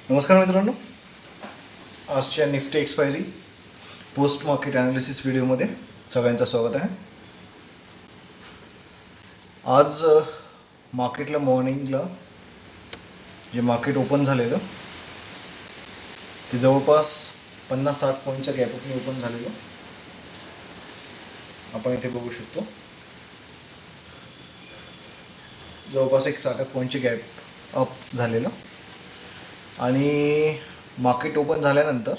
नमस्कार मित्रांनो, आजच्या Nifty expiry post market analysis व्हिडिओमध्ये सगळ्यांचं स्वागत आहे. आज मार्केटला मॉर्निंगला जे मार्केट ओपन झालेलं ते जवळपास 50-60 पॉईंटच्या गॅपने ओपन झालेलं आपण इथे बघू शकतो. जवळपास एक 60 पॉईंटचे गॅप अप झालेलं आणि मार्केट ओपन झाल्यानंतर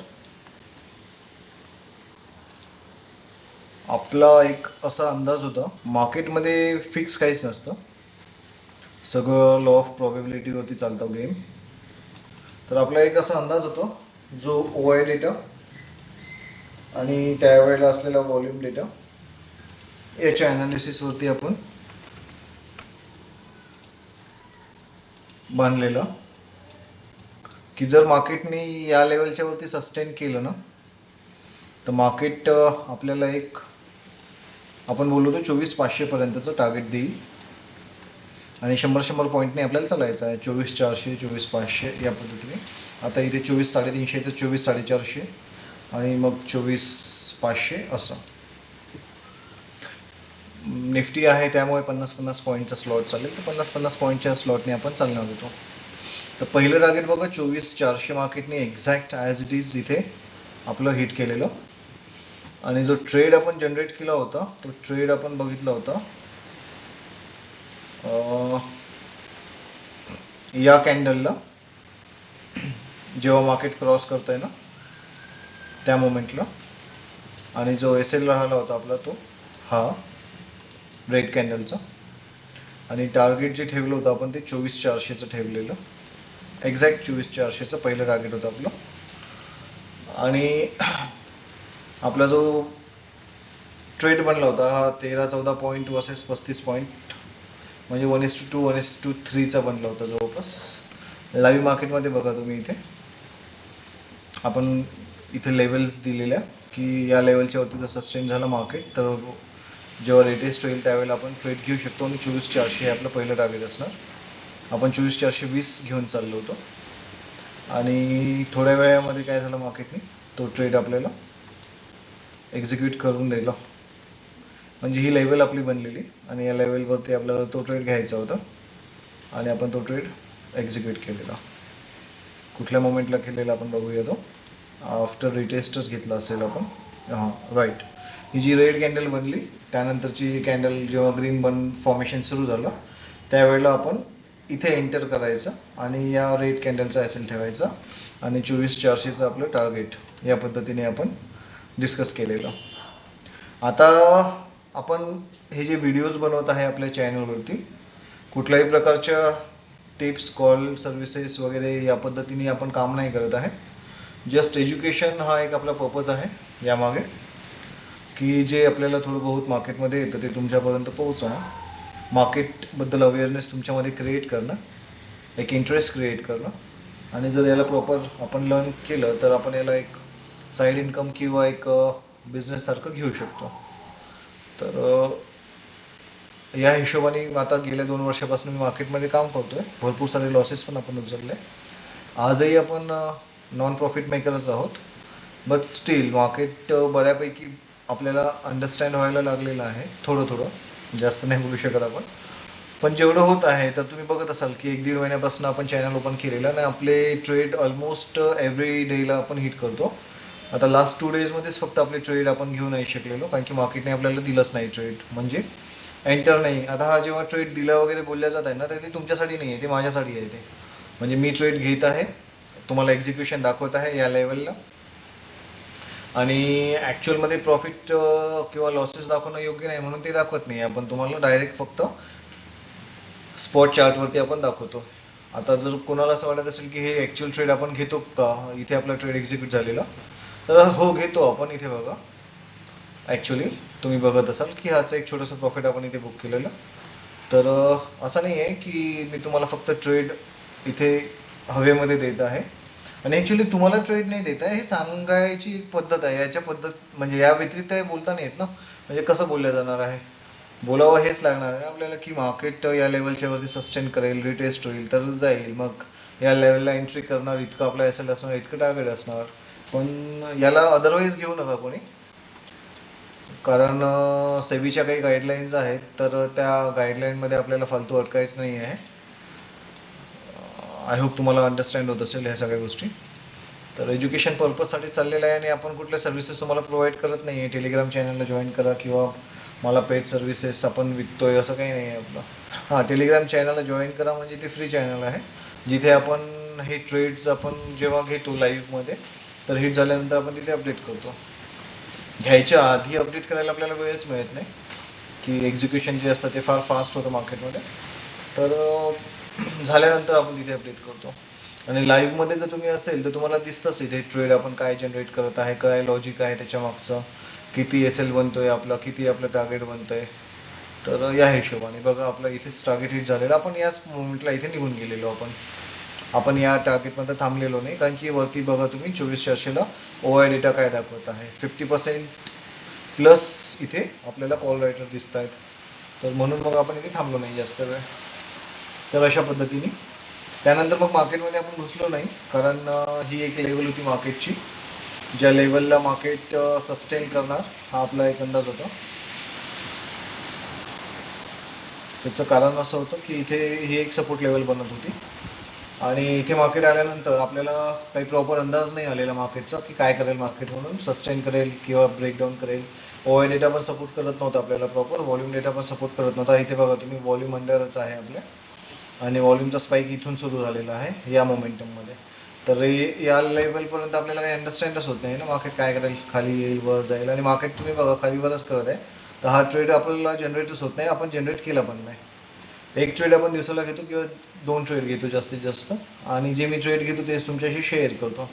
आपला एक असा अंदाज होता, मार्केटमध्ये फिक्स काहीच नसतं, सगळं लॉ ऑफ प्रॉबेबिलिटीवरती चालतं गेम. तर आपला एक असा अंदाज होता जो OI डेटा आणि त्यावेळेला असलेला व्हॉल्यूम डेटा याच्या ॲनालिसिसवरती आपण बांधलेला की जर मार्केटने या लेवलच्या वरती सस्टेन केलं ना तर मार्केट आपल्याला एक आपण बोललो तो 24,500 पर्यंतचं टार्गेट देईल आणि 100 पॉईंटने आपल्याला चालायचं आहे. 24,400 24,500 या पद्धतीने. आता इथे 24,350 तर 24,450 आणि मग 24,500 असं. निफ्टी आहे त्यामुळे 50-50 पॉईंटचा स्लॉट चालेल, तर 50-50 पॉईंटच्या स्लॉटने आपण चालणार होतो. तर पहिलं टार्गेट बघा 24,400 मार्केटने एक्झॅक्ट ॲज इट इज इथे आपलं हिट केलेलं आणि जो ट्रेड आपण जनरेट केला होता तो ट्रेड आपण बघितला होता या कॅन्डलला जेव्हा मार्केट क्रॉस करतोय ना त्या मोमेंटला, आणि जो SL राहिला होता आपला तो हा रेड कॅन्डलचा, आणि टार्गेट जे ठेवलं होतं आपण ते 24,400चं ठेवलेलं, एक्झॅक्ट 24,400चं पहिलं टार्गेट होतं आपलं. आणि आपला जो ट्रेड बनला होता हा 13-14 पॉईंट वर्सेस 35 पॉईंट म्हणजे 1:2 1:3चा बनला होता जवळपास. लाईव्ह मार्केटमध्ये बघा तुम्ही, इथे आपण इथे लेवल्स दिलेल्या की या लेवलच्या वरती जर सस्टेन झालं मार्केट तर जेव्हा रेटेस्ट होईल त्यावेळेला आपण ट्रेड घेऊ शकतो आणि 24,400 हे आपलं पहिलं टार्गेट असणार. आपण 24,420 घेऊन चाललो होतो आणि थोड्या वेळामध्ये काय झालं, मार्केटने तो ट्रेड आपल्याला एक्झिक्यूट करून दिला. म्हणजे ही लेवल आपली बनलेली आणि या लेवलवरती आपल्याला तो ट्रेड घ्यायचा होता आणि आपण तो ट्रेड एक्झिक्यूट केलेला. कुठल्या मोमेंटला केलेला आपण बघूया. तो आफ्टर रिटेस्टच घेतला असेल आपण. हां राईट. ही जी रेड कॅन्डल बनली त्यानंतरची कॅन्डल जेव्हा ग्रीन फॉर्मेशन सुरू झालं त्यावेळेला आपण इथे एंटर करायचं आणि या रेड कॅन्डलचा SL ठेवायचा आणि 24,400चं आपलं टार्गेट या पद्धतीने आपण डिस्कस केलेलं. आता आपण हे जे व्हिडिओज बनवत आहे आपल्या चॅनलवरती कुठल्याही प्रकारच्या टिप्स, कॉल, सर्व्हिसेस वगैरे या पद्धतीने आपण काम नाही करत आहे. जस्ट एज्युकेशन हा एक आपला पर्पज आहे यामागे, की जे आपल्याला थोडं बहुत मार्केटमध्ये येतं ते तुमच्यापर्यंत पोहोचवणं, मार्केटबद्दल अवेअरनेस तुमच्यामध्ये क्रिएट करणं, एक इंटरेस्ट क्रिएट करणं, आणि जर याला प्रॉपर आपण लर्न केलं तर आपण याला एक साईड इन्कम किंवा एक बिझनेससारखं घेऊ शकतो. तर या हिशोबाने आता गेल्या 2 वर्षापासून मी मार्केटमध्ये काम करतोय. भरपूर सारे लॉसेस पण आपण उचलले. आजही आपण नॉन प्रॉफिट मेकरच आहोत, बट स्टील मार्केट बऱ्यापैकी आपल्याला अंडरस्टँड व्हायला लागलेलं आहे. थोडं जास्त नाही बोलू शकत आपण, पण जेवढं होत आहे तर तुम्ही बघत असाल की 1-1.5 महिन्यापासून आपण चॅनल ओपन केलेलं आणि आपले ट्रेड ऑलमोस्ट एव्हरी डेला आपण हिट करतो. आता लास्ट 2 डेजमध्येच फक्त आपले ट्रेड आपण घेऊ नाही शकलेलो कारण की मार्केटने आपल्याला दिलंच नाही ट्रेड, म्हणजे एंटर नाही. आता हा जेव्हा ट्रेड दिला वगैरे बोलल्या जात आहे ना तर ते तुमच्यासाठी नाही आहे, ते माझ्यासाठी आहे. ते म्हणजे मी ट्रेड घेत आहे, तुम्हाला एक्झिक्युशन दाखवत आहे या लेवलला, आणि ॲक्च्युअलमध्ये प्रॉफिट किंवा लॉसेस दाखवणं योग्य नाही म्हणून ते दाखवत नाही. आपण तुम्हाला डायरेक्ट फक्त स्पॉट चार्टवरती आपण दाखवतो. आता जर कोणाला असं वाटत असेल की हे ॲक्च्युअल ट्रेड आपण घेतो का, इथे आपला ट्रेड एक्झिक्यूट झालेला, तर हो घेतो आपण. इथे बघा, ॲक्च्युअली तुम्ही बघत असाल की ह्याचं एक छोटंसं प्रॉफिट आपण इथे बुक केलेलं. तर असं नाही आहे की मी तुम्हाला फक्त ट्रेड इथे हवेमध्ये देत आहे आणि ॲक्च्युली तुम्हाला ट्रेड नाही देत आहे, हे सांगायची एक पद्धत आहे. याच्या पद्धत म्हणजे या व्यतिरिक्त हे बोलता नाही येत ना, म्हणजे कसं बोललं जाणार आहे, बोलावं हेच लागणार आहे आपल्याला की मार्केट या लेवलच्या वरती सस्टेन करेल, रिटेस्ट होईल तर जाईल, मग या लेवलला एंट्री करणार, इतकं आपला एसएल असणार, इतकं टार्गेट असणार. पण याला अदरवाईज घेऊ नका कोणी, कारण सेबीच्या काही गाईडलाईन्स आहेत, तर त्या गाईडलाईनमध्ये आपल्याला फालतू अटकायचं नाही आहे. आय होप तुम्हाला अंडरस्टँड होत असेल ह्या सगळ्या गोष्टी. तर एज्युकेशन पर्पजसाठी चाललेलं आहे आणि आपण कुठल्या सर्व्हिसेस तुम्हाला प्रोव्हाइड करत नाही आहे. टेलिग्राम चॅनलला जॉईन करा किंवा मला पेड सर्व्हिसेस आपण विकतोय असं काही नाही आहे आपलं. हां, टेलिग्राम चॅनलला जॉईन करा म्हणजे ते फ्री चॅनल आहे, जिथे आपण हे ट्रेड्स आपण जेव्हा घेतो लाईव्हमध्ये, तर हिट झाल्यानंतर आपण तिथे अपडेट करतो. घ्यायच्या आधी अपडेट करायला आपल्याला वेळच मिळत नाही, की एक्झिक्युशन जे असतं ते फार फास्ट होतं मार्केटमध्ये. तर झाल्यानंतर आपण तिथे अपडेट करतो. आणि लाईव्हमध्ये जर तुम्ही असेल तर तुम्हाला दिसतंच इथे ट्रेड आपण काय जनरेट करत आहे, काय लॉजिक आहे त्याच्या मागचं, किती एसएल बनतोय आपला, किती आपलं टार्गेट बनतंय. तर या हिशोबाने बघा आपलं इथेच टार्गेट हिट झालेलं, आपण याच मोमेंटला इथे निघून गेलेलो. आपण या टार्गेटमध्ये थांबलेलो नाही, कारण की वरती बघा तुम्ही 24,400ला OI डेटा काय दाखवत आहे, 50% प्लस इथे आपल्याला कॉल रायटर दिसत आहेत. तर म्हणून मग आपण इथे थांबलो नाही जास्त वेळ. तर अशा पद्धतीने त्यानंतर मग मार्केटमध्ये आपण घुसलो नाही, कारण ही एक लेवल होती मार्केटची, ज्या लेवलला मार्केट सस्टेन करणार हा आपला एक अंदाज होता. त्याचं कारण असं होतं की इथे ही एक सपोर्ट लेवल बनत होती आणि इथे मार्केट आल्यानंतर आपल्याला काही प्रॉपर अंदाज नाही आलेला मार्केटचा, की काय करेल मार्केट, म्हणून सस्टेन करेल किंवा ब्रेकडाऊन करेल. OI डेटा पण सपोर्ट करत नव्हता आपल्याला प्रॉपर, व्हॉल्यूम डेटा पण सपोर्ट करत नव्हता. इथे बघा तुम्ही व्हॉल्यूम अंडरच आहे आपल्या, आणि व्हॉल्यूमचा स्पाईक इथून सुरू झालेला आहे या मोमेंटममध्ये. तर या लेवलपर्यंत आपल्याला काही अंडरस्टँडच होत नाही ना, मार्केट काय करेल, खाली येईल वर जाईल. आणि मार्केट तुम्ही बघा खाली वरच करत आहे, तर हा ट्रेड आपल्याला जनरेटच होत नाही, आपण जनरेट केला पण नाही. एक ट्रेड आपण दिवसाला घेतो किंवा 2 ट्रेड घेतो जास्तीत जास्त, आणि जे मी ट्रेड घेतो तेच तुमच्याशी शेअर करतो.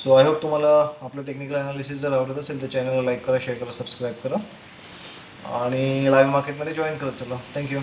सो आय होप तुम्हाला आपलं टेक्निकल अनालिसिस जर आवडत असेल तर चॅनलला लाईक करा, शेअर करा, सबस्क्राईब करा आणि लाईव्ह मार्केटमध्ये जॉईन करत चला. थँक्यू.